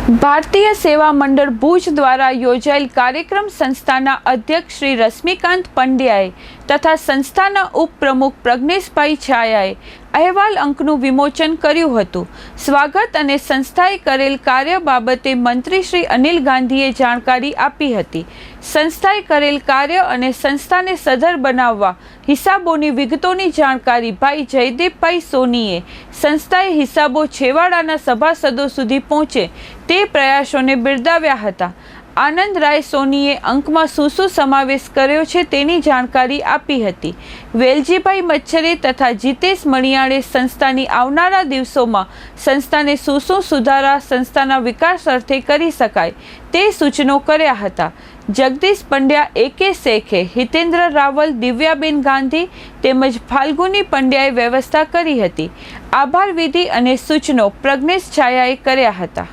ભારતીય સેવા મંડળ ભુજ દ્વારા યોજાયેલ કાર્યક્રમ સંસ્થાના અધ્યક્ષ શ્રી રશ્મિકાંત પંડ્યાએ તથા સંસ્થાના ઉપપ્રમુખ પ્રજ્ઞેશભાઈ છાયાએ અહેવાલ અંકનું વિમોચન કર્યું હતું. સ્વાગત અને સંસ્થાએ કરેલ કાર્ય બાબતે મંત્રી શ્રી અનિલ ગાંધીએ જાણકારી આપી હતી. સંસ્થાએ કરેલ કાર્ય અને સંસ્થાને સધર બનાવવા હિસાબોની વિગતોની જાણકારી ભાઈ જયદેવભાઈ સોનીએ સંસ્થાએ હિસાબો છેવાડાના સભાસદો સુધી પહોંચે તે પ્રયાસોને બિરદાવ્યા હતા. આનંદરાય સોનીએ અંકમાં શું સમાવેશ કર્યો છે તેની જાણકારી આપી હતી. વેલજીભાઈ મચ્છરે તથા જીતેશ મણિયાળે સંસ્થાની આવનારા દિવસોમાં સંસ્થાને શું સુધારા સંસ્થાના વિકાસ અર્થે કરી શકાય તે સૂચનો કર્યા હતા. જગદીશ પંડ્યા, AK શેખે, હિતેન્દ્ર રાવલ, દિવ્યાબેન ગાંધી તેમજ ફાલ્ગુની પંડ્યાએ વ્યવસ્થા કરી હતી. આભાર વિધિ અને સૂચનો પ્રજ્ઞેશ છાયાએ કર્યા હતા.